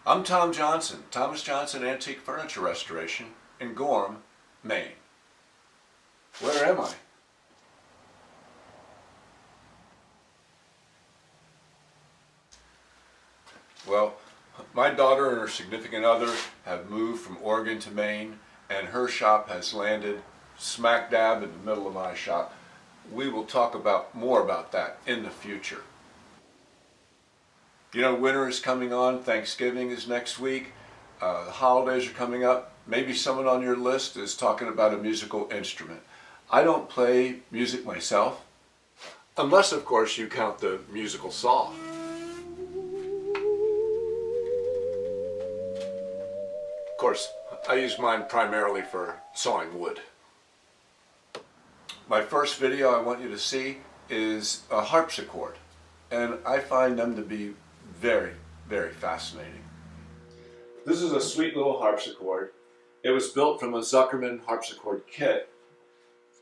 I'm Tom Johnson, Thomas Johnson Antique Furniture Restoration in Gorham, Maine. Where am I? Well, my daughter and her significant other have moved from Oregon to Maine, and her shop has landed smack dab in the middle of my shop. We will talk more about that in the future. You know, winter is coming on, Thanksgiving is next week, the holidays are coming up. Maybe someone on your list is talking about a musical instrument. I don't play music myself, unless of course you count the musical saw. Of course, I use mine primarily for sawing wood. My first video I want you to see is a harpsichord, and I find them to be very, very fascinating. This is a sweet little harpsichord. It was built from a Zuckerman harpsichord kit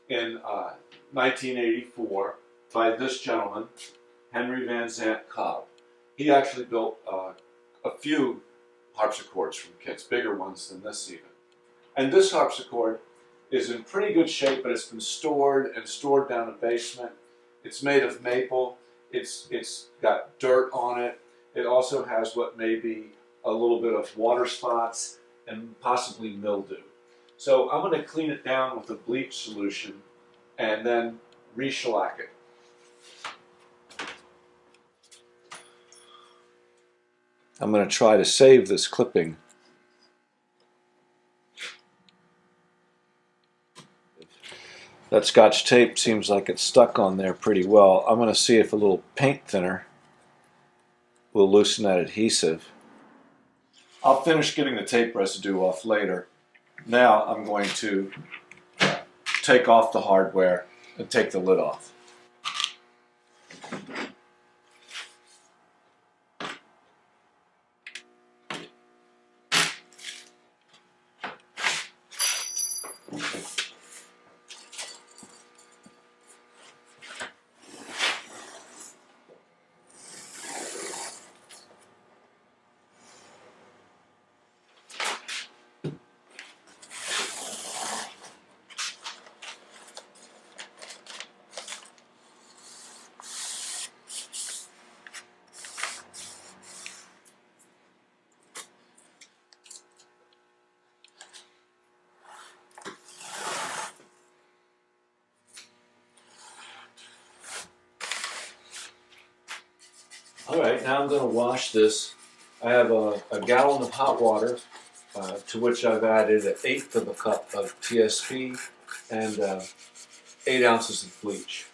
in 1984 by this gentleman, Henry Van Zant Cobb. He actually built a few harpsichords from kits, bigger ones than this even. And this harpsichord is in pretty good shape, but it's been stored down a basement. It's made of maple. It's got dirt on it. It also has what may be a little bit of water spots and possibly mildew. So I'm going to clean it down with a bleach solution and then re-shellac it. I'm going to try to save this clipping. That Scotch tape seems like it's stuck on there pretty well. I'm going to see if a little paint thinner will loosen that adhesive. I'll finish getting the tape residue off later. Now I'm going to take off the hardware and take the lid off. Alright, now I'm going to wash this. I have a gallon of hot water to which I've added 1/8 of a cup of TSP and 8 ounces of bleach.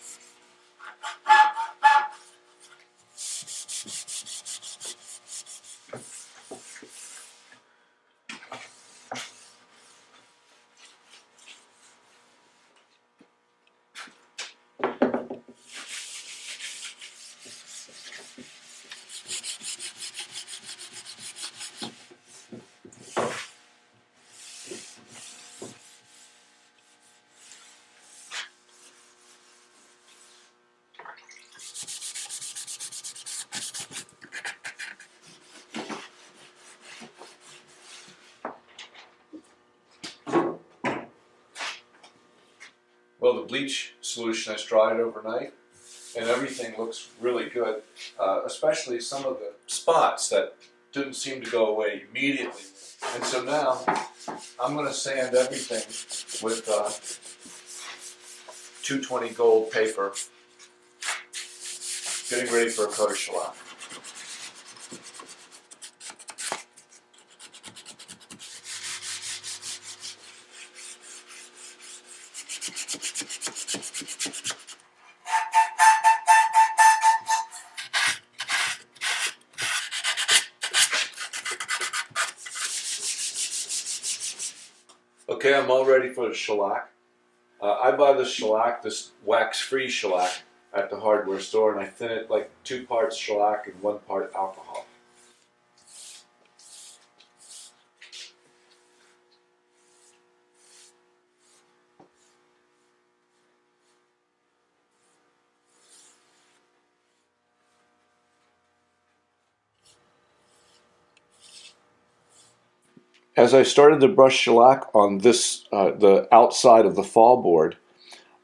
Well, the bleach solution has dried overnight, and everything looks really good, especially some of the spots that didn't seem to go away immediately. And so now I'm going to sand everything with 220 gold paper, getting ready for a coat of shellac. Okay, I'm all ready for the shellac. I buy this shellac, this wax-free shellac, at the hardware store, and I thin it like 2 parts shellac and 1 part alcohol. As I started to brush shellac on this, the outside of the fall board,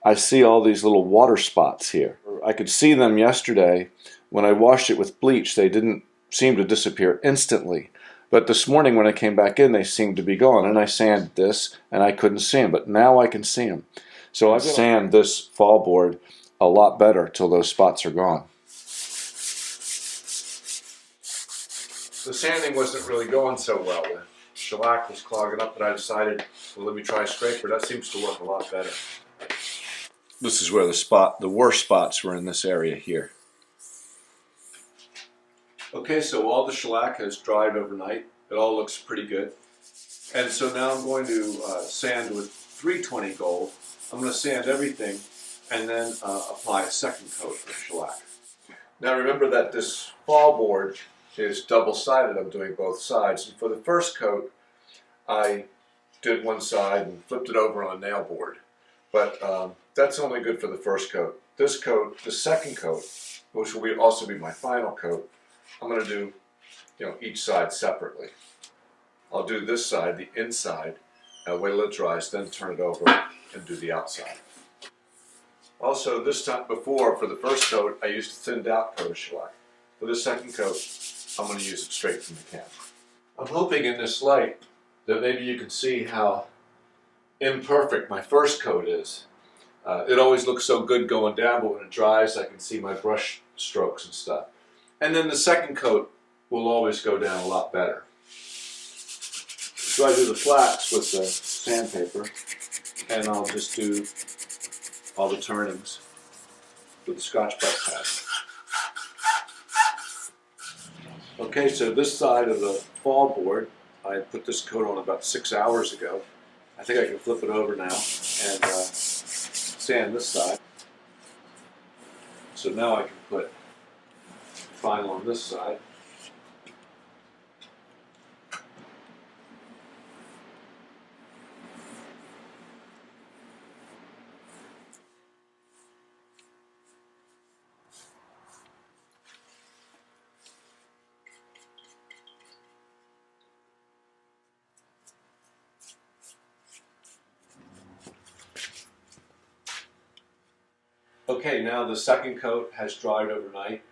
I see all these little water spots here. I could see them yesterday. When I washed it with bleach, they didn't seem to disappear instantly. But this morning when I came back in, they seemed to be gone. And I sanded this, and I couldn't see them. But now I can see them. So I've sanded this fall board a lot better till those spots are gone. The sanding wasn't really going so well. The shellac was clogging up, but I decided, well, let me try a scraper. That seems to work a lot better. This is where the worst spots were in this area here. Okay, so all the shellac has dried overnight. It all looks pretty good. And so now I'm going to sand with 320 gold. I'm going to sand everything and then apply a second coat of shellac. Now remember that this fall board is double-sided. I'm doing both sides. And for the first coat, I did one side and flipped it over on a nail board. But that's only good for the first coat. This coat, the second coat, which will also be my final coat, I'm going to do, each side separately. I'll do this side, the inside, wait till it dries, then turn it over and do the outside. Also, this time before, for the first coat, I used a thinned out coat of shellac. For the second coat, I'm going to use it straight from the can. I'm hoping in this light that maybe you can see how imperfect my first coat is. It always looks so good going down, but when it dries, I can see my brush strokes and stuff. And then the second coat will always go down a lot better. So I do the flats with the sandpaper, and I'll just do all the turnings with the Scotch-Brite pad. Okay, so this side of the fall board, I put this coat on about 6 hours ago. I think I can flip it over now and sand this side. So now I can put final on this side. Okay, now the second coat has dried overnight,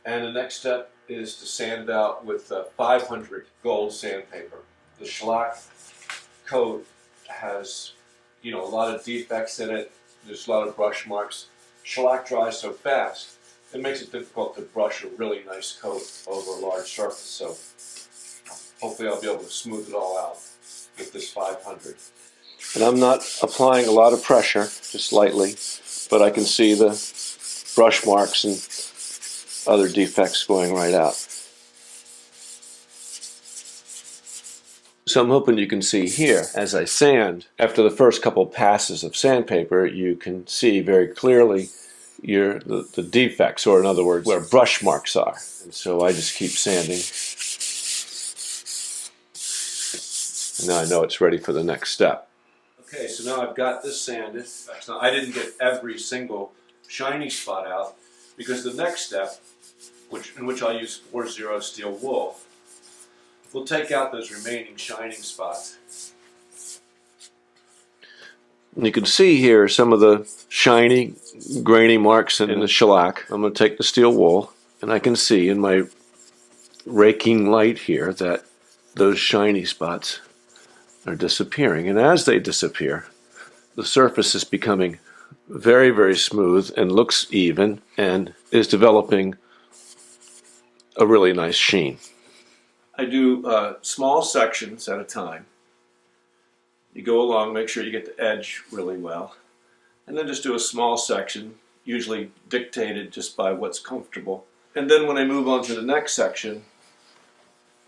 and the next step is to sand it out with 500 gold sandpaper. The shellac coat has, a lot of defects in it. There's a lot of brush marks. Shellac dries so fast, it makes it difficult to brush a really nice coat over a large surface. So hopefully I'll be able to smooth it all out with this 500. And I'm not applying a lot of pressure, just lightly, but I can see the brush marks and other defects going right out. So I'm hoping you can see here, as I sand, after the first couple passes of sandpaper, you can see very clearly the defects, or in other words, where brush marks are. And so I just keep sanding. And now I know it's ready for the next step. Okay, so now I've got this sanded. Now, I didn't get every single shiny spot out, because the next step, in which I'll use 4-0 steel wool, we'll take out those remaining shining spots. You can see here some of the shiny, grainy marks in the shellac. I'm going to take the steel wool, and I can see in my raking light here that those shiny spots are disappearing. And as they disappear, the surface is becoming very, very smooth and looks even and is developing a really nice sheen. I do small sections at a time. You go along, make sure you get the edge really well, and then just do a small section, usually dictated just by what's comfortable. And then when I move on to the next section,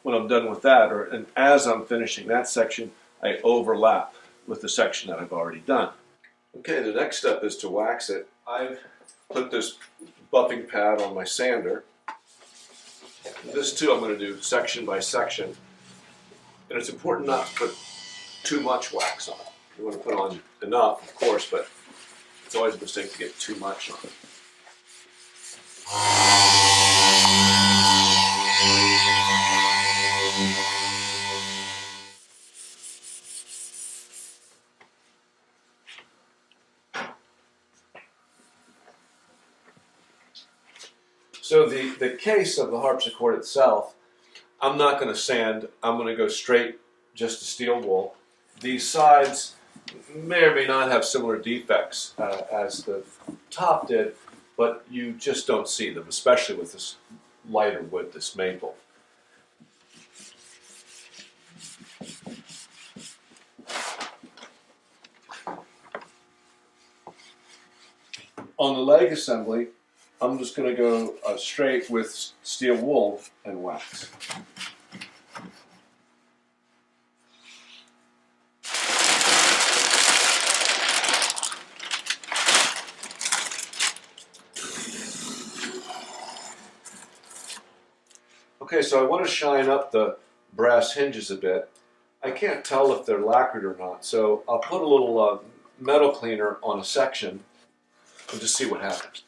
when I'm done with that, and as I'm finishing that section, I overlap with the section that I've already done. Okay, the next step is to wax it. I've put this buffing pad on my sander. This too I'm going to do section by section. And it's important not to put too much wax on it. You want to put on enough, of course, but it's always a mistake to get too much on it. So the case of the harpsichord itself, I'm not going to sand. I'm going to go straight just to steel wool. These sides may or may not have similar defects as the top did, but you just don't see them, especially with this lighter wood, this maple. On the leg assembly, I'm just going to go straight with steel wool and wax. Okay, so I want to shine up the brass hinges a bit. I can't tell if they're lacquered or not, so I'll put a little metal cleaner on a section and just see what happens.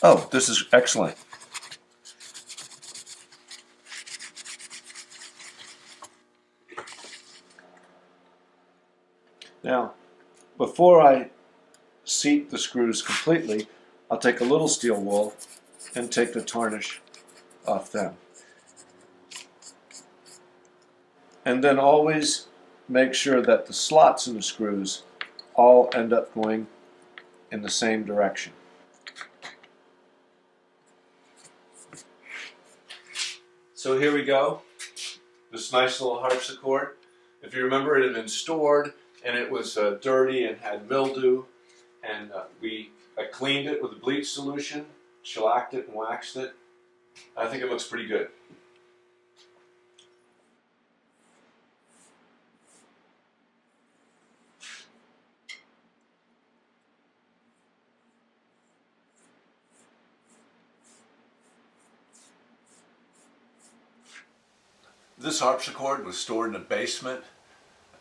Oh, this is excellent. Now, before I seat the screws completely, I'll take a little steel wool and take the tarnish off them. And then always make sure that the slots in the screws all end up going in the same direction. So here we go, this nice little harpsichord. If you remember, it had been stored and it was dirty and had mildew, and I cleaned it with a bleach solution, shellacked it and waxed it. I think it looks pretty good. This harpsichord was stored in a basement,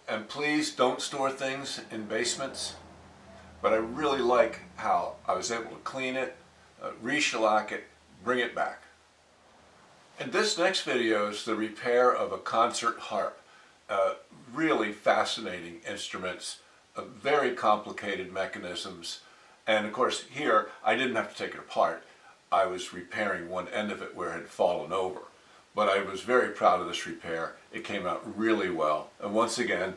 and please don't store things in basements, but I really like how I was able to clean it, re-shellac it, bring it back. And this next video is the repair of a concert harp. Really fascinating instruments, very complicated mechanisms, and of course here I didn't have to take it apart. I was repairing one end of it where it had fallen over. But I was very proud of this repair. It came out really well. And once again,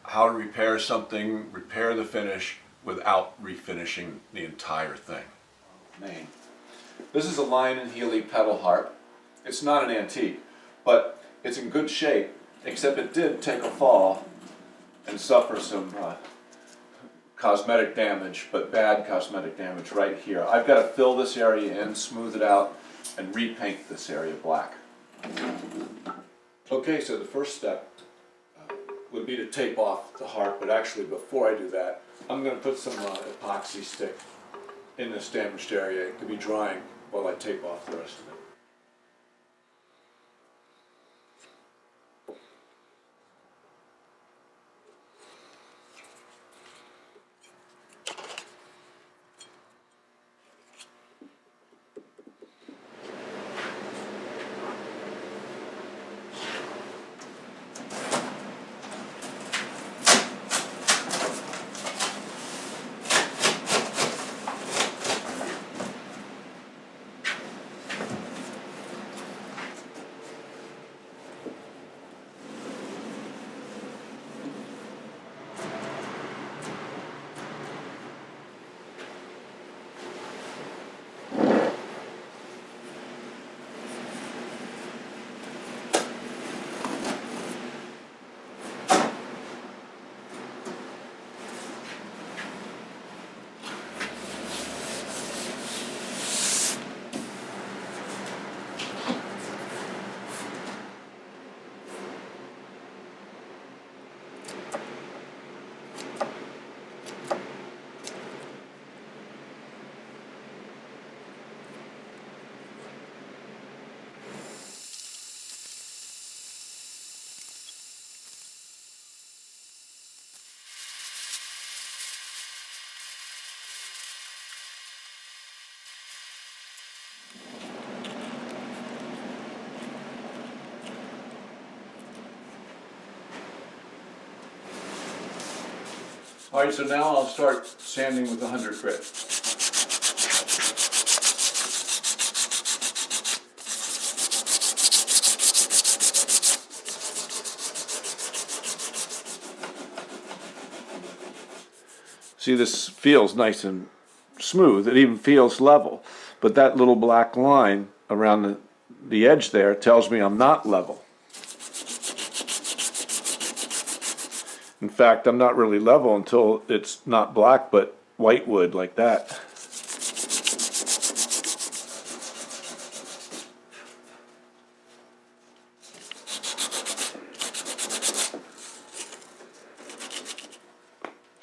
how to repair something, repair the finish without refinishing the entire thing. This is a Lion and Healy pedal harp. It's not an antique, but it's in good shape, except it did take a fall and suffer some cosmetic damage, but bad cosmetic damage right here. I've got to fill this area in, smooth it out, and repaint this area black. Okay, so the first step would be to tape off the harp, but actually before I do that, I'm going to put some epoxy stick in this damaged area. It could be drying while I tape off the rest of it. All right, so now I'll start sanding with 100 grit. See, this feels nice and smooth. It even feels level. But that little black line around the edge there tells me I'm not level. In fact, I'm not really level until it's not black but white wood like that.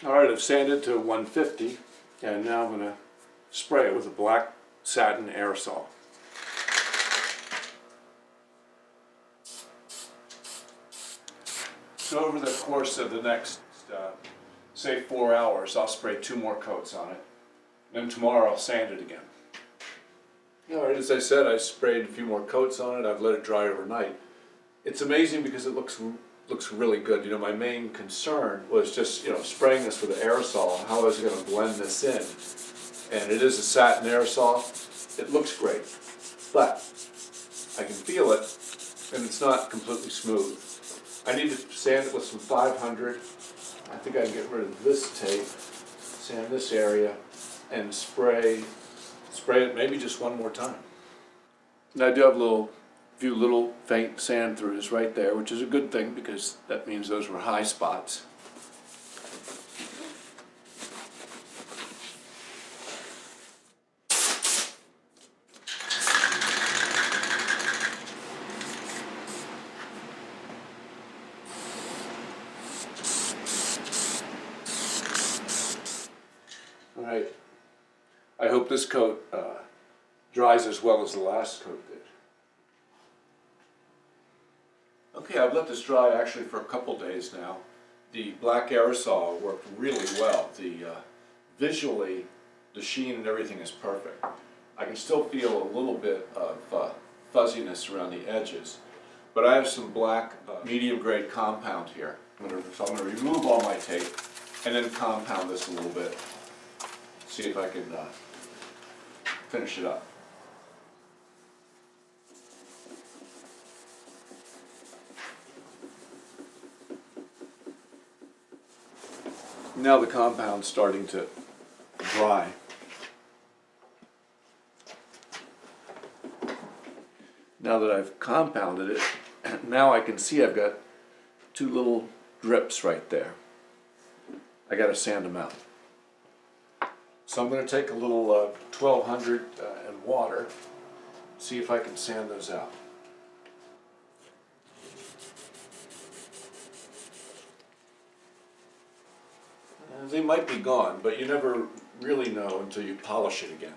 Alright, I've sanded to 150, and now I'm going to spray it with a black satin aerosol. So over the course of the next, say 4 hours, I'll spray 2 more coats on it. Then tomorrow I'll sand it again. Alright, as I said, I sprayed a few more coats on it. I've let it dry overnight. It's amazing because it looks really good. You know, my main concern was just, spraying this with an aerosol. How is it going to blend this in? And it is a satin aerosol. It looks great, but I can feel it, and it's not completely smooth. I need to sand it with some 500. I think I can get rid of this tape, sand this area, and spray it maybe just one more time. And I do have a few little faint sand throughs right there, which is a good thing because that means those were high spots. All right, I hope this coat dries as well as the last coat did. Okay, I've let this dry actually for a couple days now. The black aerosol worked really well. Visually, the sheen and everything is perfect. I can still feel a little bit of fuzziness around the edges, but I have some black medium grade compound here. So I'm going to remove all my tape and then compound this a little bit. See if I can finish it up. Now the compound's starting to dry. Now that I've compounded it, now I can see I've got 2 little drips right there. I got to sand them out. So I'm going to take a little 1200 and water, see if I can sand those out. They might be gone, but you never really know until you polish it again.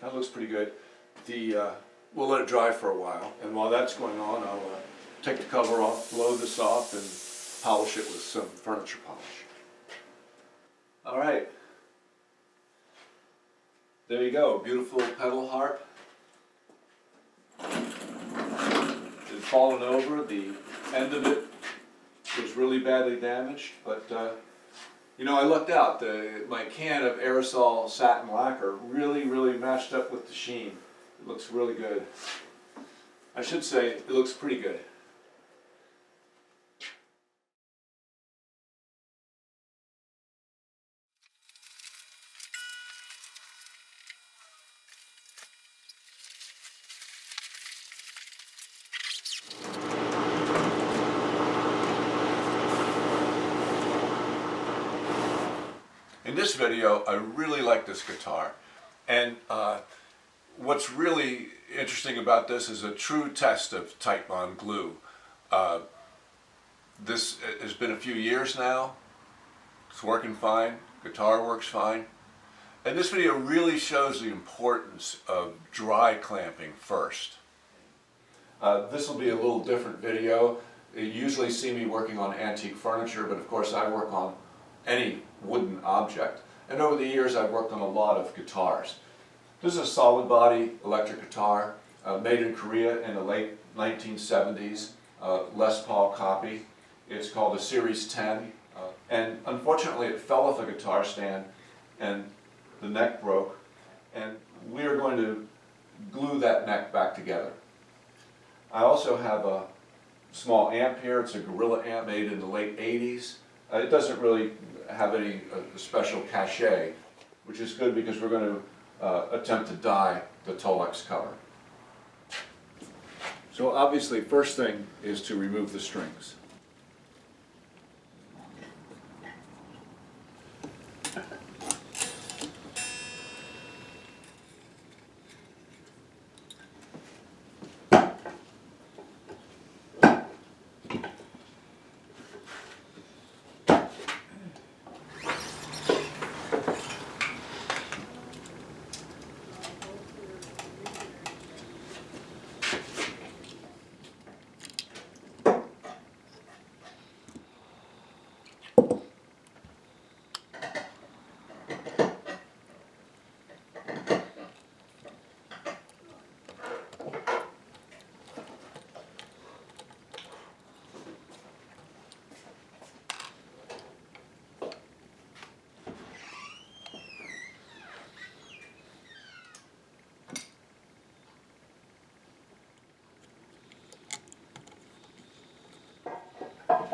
That looks pretty good. We'll let it dry for a while, and while that's going on, I'll take the cover off, blow this off, and polish it with some furniture polish. All right. There you go, beautiful pedal harp. It had fallen over, the end of it was really badly damaged, but I lucked out. My can of aerosol satin lacquer really matched up with the sheen. It looks really good. I should say, it looks pretty good. In this video, I really like this guitar, and what's really interesting about this is a true test of Titebond glue. This has been a few years now. It's working fine. Guitar works fine. And this video really shows the importance of dry clamping first. This will be a little different video. You usually see me working on antique furniture, but of course I work on any wooden object. And over the years I've worked on a lot of guitars. This is a solid body electric guitar made in Korea in the late 1970s, Les Paul copy. It's called a Series 10, and unfortunately it fell off a guitar stand and the neck broke. And we are going to glue that neck back together. I also have a small amp here. It's a Gorilla amp made in the late 80s. It doesn't really have any special cachet, which is good because we're going to attempt to dye the Tolex cover. So obviously, first thing is to remove the strings.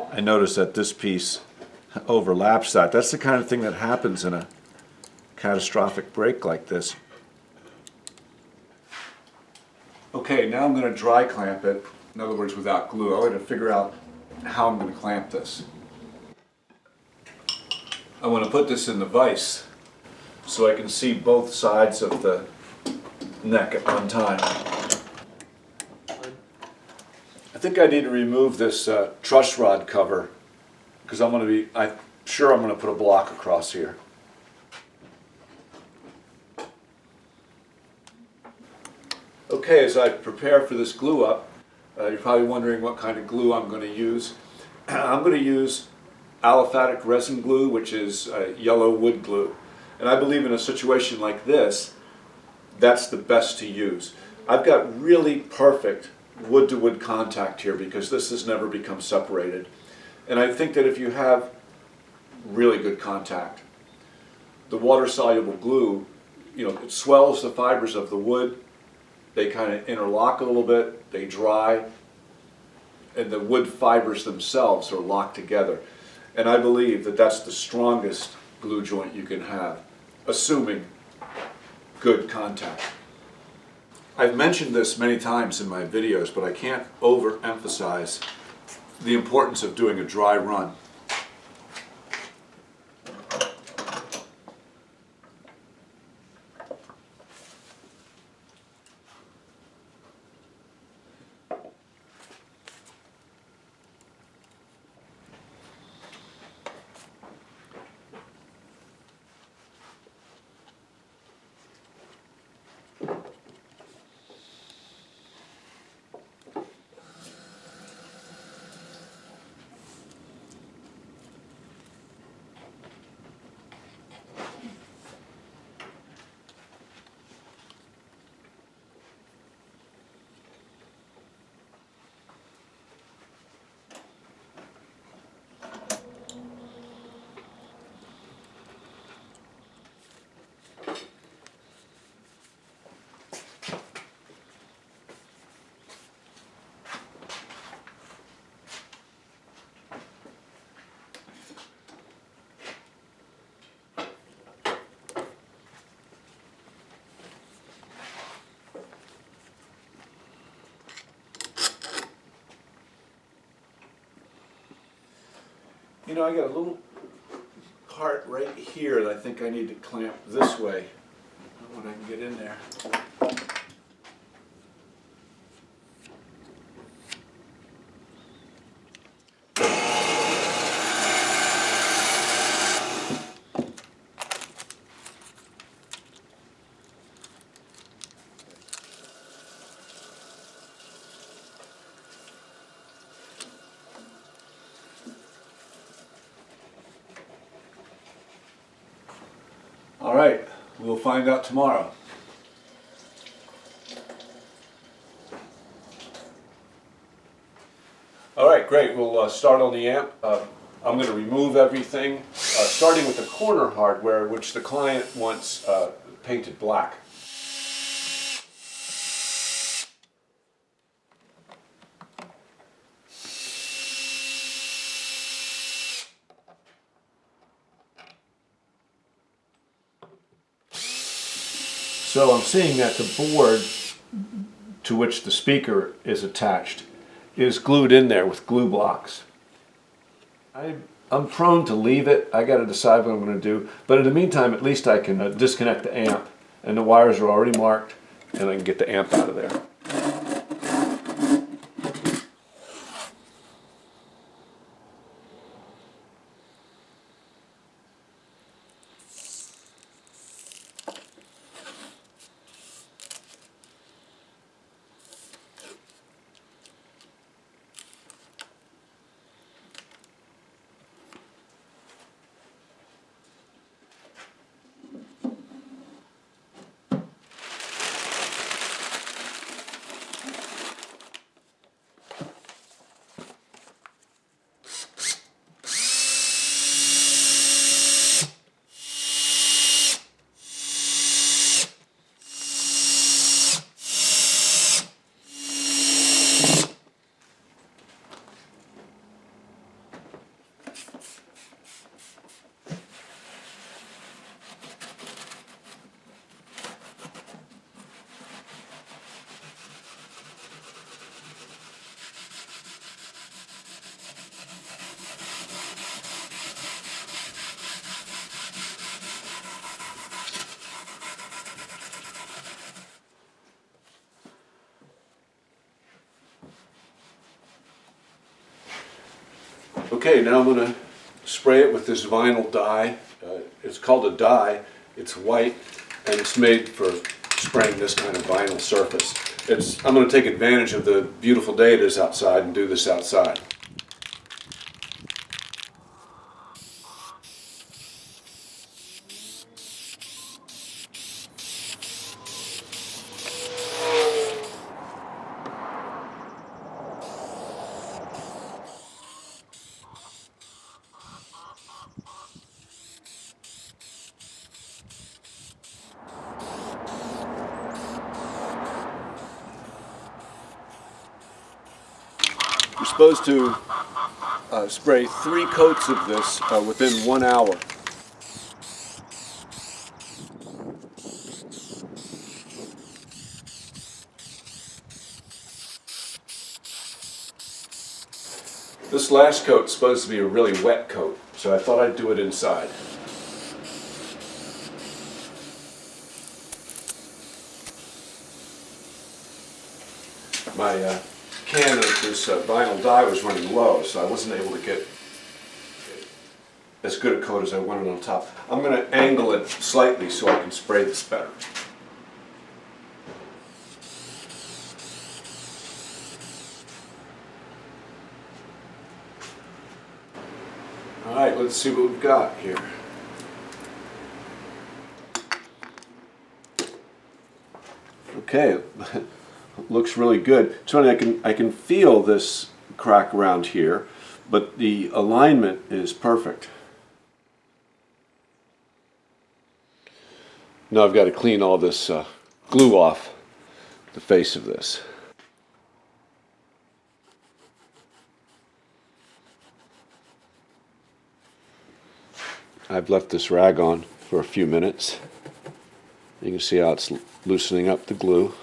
I noticed that this piece overlaps that. That's the kind of thing that happens in a catastrophic break like this. Okay, now I'm going to dry clamp it. In other words, without glue. I'm going to figure out how I'm going to clamp this. I want to put this in the vise so I can see both sides of the neck at one time. I think I need to remove this truss rod cover because I'm sure I'm going to put a block across here. Okay, as I prepare for this glue up, you're probably wondering what kind of glue I'm going to use. I'm going to use aliphatic resin glue, which is yellow wood glue. And I believe in a situation like this, that's the best to use. I've got really perfect wood-to-wood contact here because this has never become separated. And I think that if you have really good contact, the water-soluble glue, it swells the fibers of the wood. They kind of interlock a little bit, they dry, and the wood fibers themselves are locked together. And I believe that that's the strongest glue joint you can have, assuming good contact. I've mentioned this many times in my videos, but I can't overemphasize the importance of doing a dry run. I got a little part right here that I think I need to clamp this way. I don't know when I can get in there. All right, we'll find out tomorrow. All right, great. We'll start on the amp. I'm going to remove everything, starting with the corner hardware, which the client wants painted black. So I'm seeing that the board to which the speaker is attached is glued in there with glue blocks. I'm prone to leave it. I got to decide what I'm going to do. But in the meantime, at least I can disconnect the amp, and the wires are already marked, and I can get the amp out of there. Okay, now I'm going to spray it with this vinyl dye. It's called a dye. It's white, and it's made for spraying this kind of vinyl surface. I'm going to take advantage of the beautiful day it is outside and do this outside. You're supposed to spray 3 coats of this within 1 hour. This last coat is supposed to be a really wet coat, so I thought I'd do it inside. My can of this vinyl dye was running low, so I wasn't able to get as good a coat as I wanted on top. I'm going to angle it slightly so I can spray this better. Alright, let's see what we've got here. Okay. Looks really good. It's funny, I can feel this crack around here, but the alignment is perfect. Now I've got to clean all this glue off the face of this. I've left this rag on for a few minutes. You can see how it's loosening up the glue.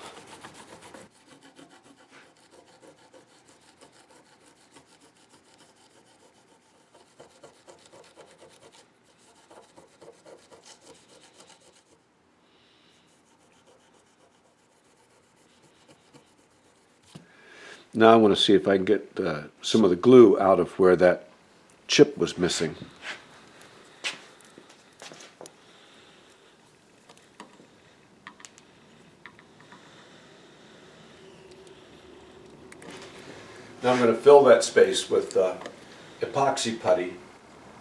Now I want to see if I can get some of the glue out of where that chip was missing. Now I'm going to fill that space with epoxy putty,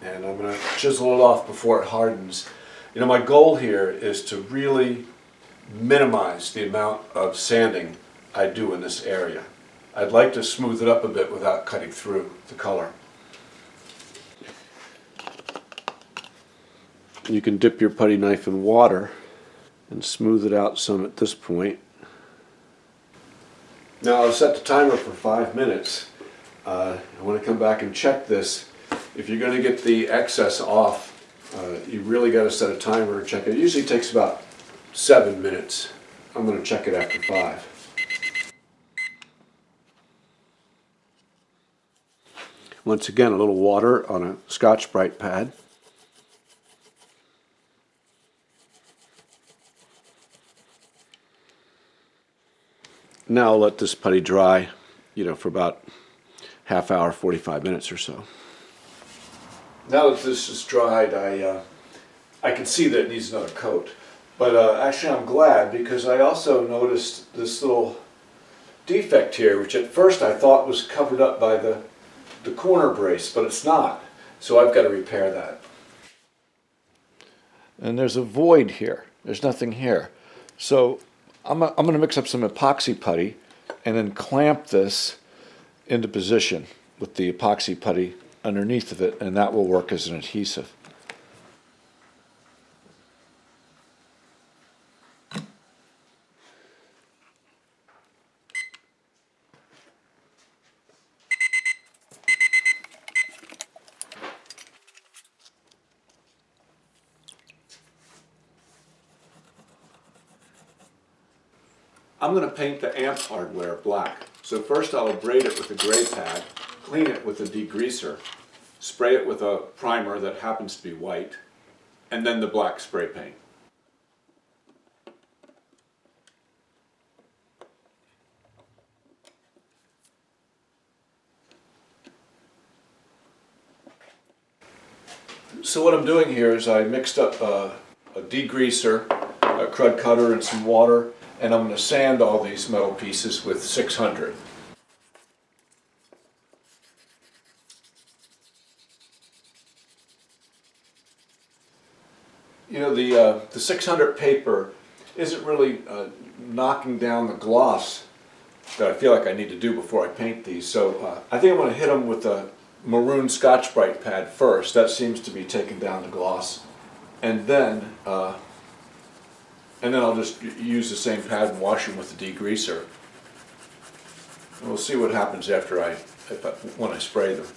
and I'm going to chisel it off before it hardens. You know, my goal here is to really minimize the amount of sanding I do in this area. I'd like to smooth it up a bit without cutting through the color. You can dip your putty knife in water and smooth it out some at this point. Now I've set the timer for 5 minutes. I want to come back and check this. If you're going to get the excess off, you really got to set a timer and check it. It usually takes about 7 minutes. I'm going to check it after 5. Once again, a little water on a Scotch-Brite pad. Now I'll let this putty dry, for about half hour, 45 minutes or so. Now that this is dried, I can see that it needs another coat. But actually I'm glad, because I also noticed this little defect here, which at first I thought was covered up by the corner brace, but it's not. So I've got to repair that. And there's a void here. There's nothing here. So I'm going to mix up some epoxy putty and then clamp this into position with the epoxy putty underneath of it, and that will work as an adhesive. I'm going to paint the amp hardware black. So first I'll abrade it with a gray pad, clean it with a degreaser, spray it with a primer that happens to be white, and then the black spray paint. So what I'm doing here is I mixed up a degreaser, a crud cutter, and some water, and I'm going to sand all these metal pieces with 600. The 600 paper isn't really knocking down the gloss that I feel like I need to do before I paint these. So I think I'm going to hit them with a maroon Scotch-Brite pad first. That seems to be taking down the gloss, and then I'll just use the same pad and wash them with the degreaser. And we'll see what happens after when I spray them.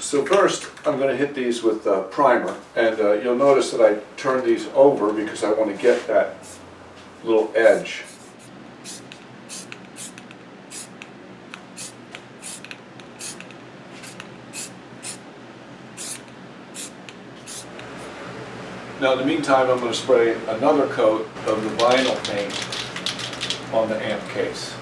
So first, I'm going to hit these with primer, and you'll notice that I turn these over because I want to get that little edge. Now in the meantime, I'm going to spray another coat of the vinyl paint on the amp case.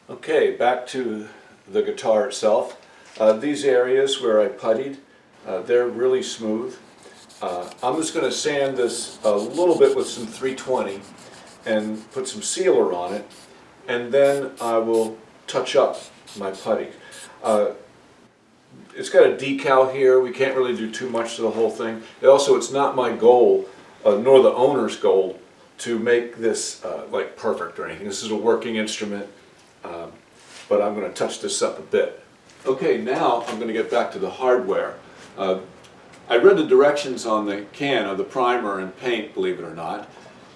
Okay, back to the guitar itself. These areas where I puttied, they're really smooth. I'm just going to sand this a little bit with some 320 and put some sealer on it, and then I will touch up my putty. It's got a decal here. We can't really do too much to the whole thing. It's not my goal, nor the owner's goal, to make this like perfect or anything. This is a working instrument. But I'm going to touch this up a bit. Okay, now I'm going to get back to the hardware. I read the directions on the can of the primer and paint, believe it or not,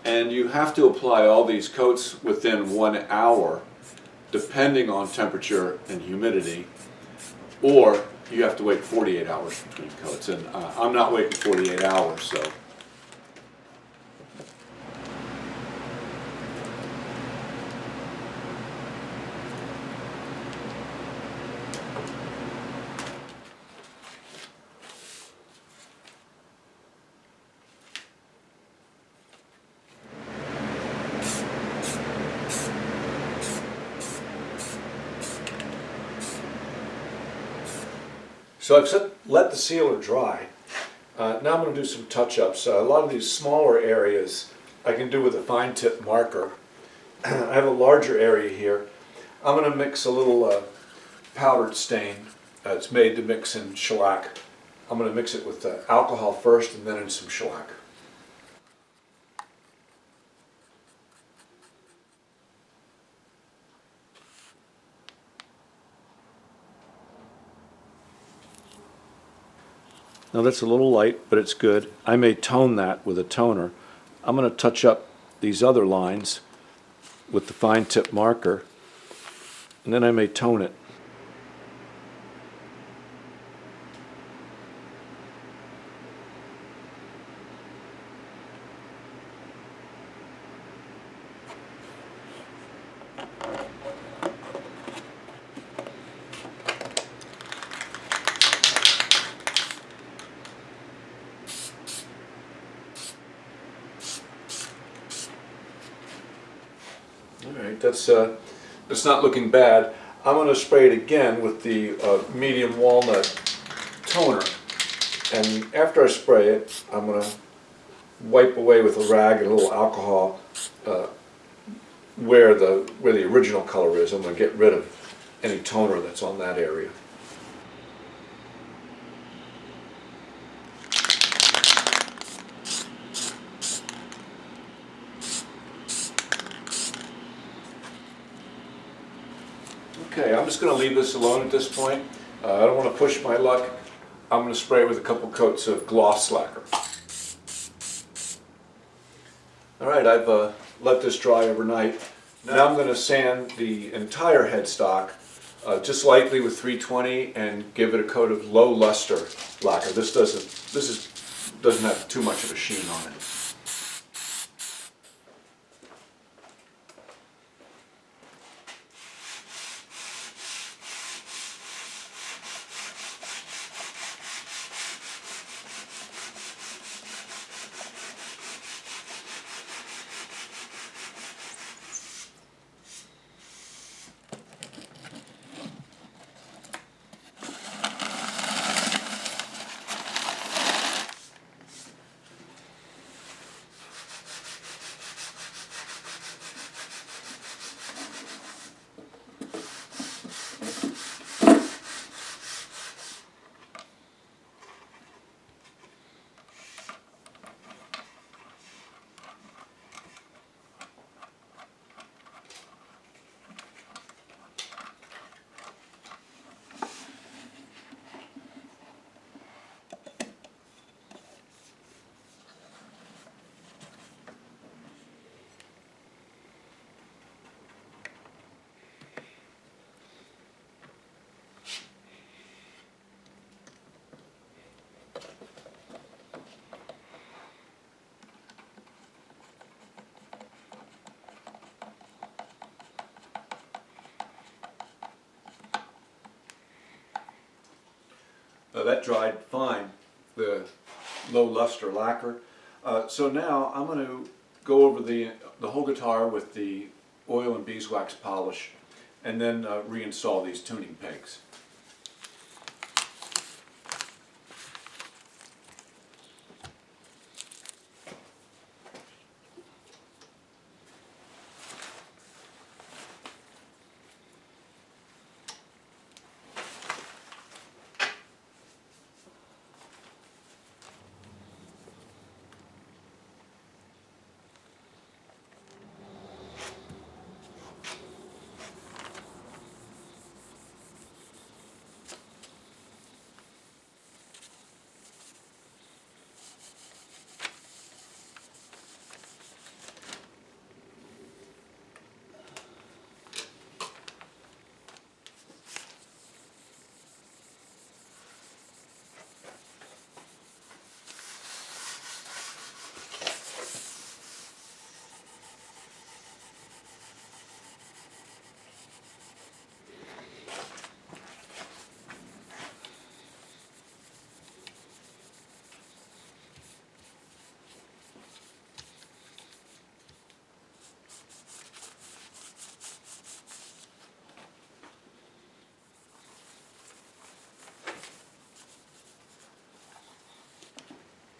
and you have to apply all these coats within 1 hour, depending on temperature and humidity, or you have to wait 48 hours between coats, and I'm not waiting 48 hours, so. So I've let the sealer dry. Now I'm going to do some touch-ups. A lot of these smaller areas I can do with a fine tip marker. I have a larger area here. I'm going to mix a little powdered stain. It's made to mix in shellac. I'm going to mix it with alcohol first and then in some shellac. Now that's a little light, but it's good. I may tone that with a toner. I'm going to touch up these other lines with the fine tip marker, and then I may tone it. All right, that's not looking bad. I'm going to spray it again with the medium walnut toner, and after I spray it, I'm going to wipe away with a rag and a little alcohol where the original color is. I'm going to get rid of any toner that's on that area. Okay, I'm just going to leave this alone at this point. I don't want to push my luck. I'm going to spray it with a couple coats of gloss lacquer. All right, I've let this dry overnight. Now I'm going to sand the entire headstock just lightly with 320 and give it a coat of low luster lacquer. This doesn't have too much of a sheen on it. That dried fine, the low luster lacquer. So now I'm going to go over the whole guitar with the oil and beeswax polish and then reinstall these tuning pegs.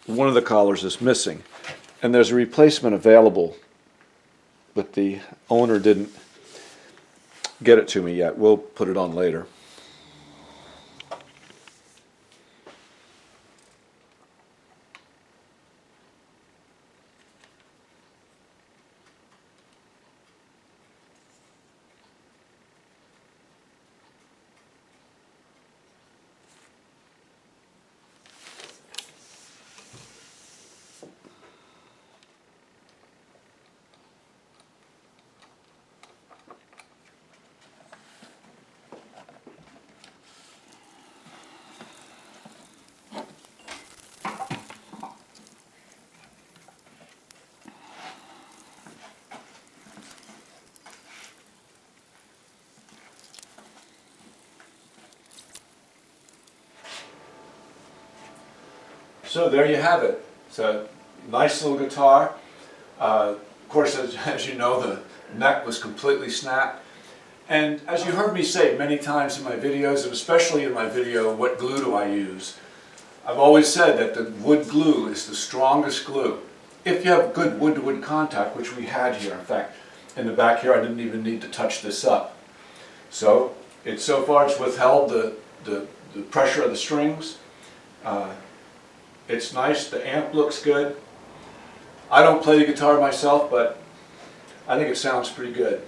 one of the collars is missing, and there's a replacement available, but the owner didn't get it to me yet. We'll put it on later. So there you have it. It's a nice little guitar. Of course, as you know, the neck was completely snapped. And as you heard me say many times in my videos, and especially in my video, what glue do I use? I've always said that the wood glue is the strongest glue. If you have good wood-to-wood contact, which we had here. In fact, in the back here, I didn't even need to touch this up. So far it's withheld the pressure of the strings. It's nice, the amp looks good. I don't play the guitar myself, but I think it sounds pretty good.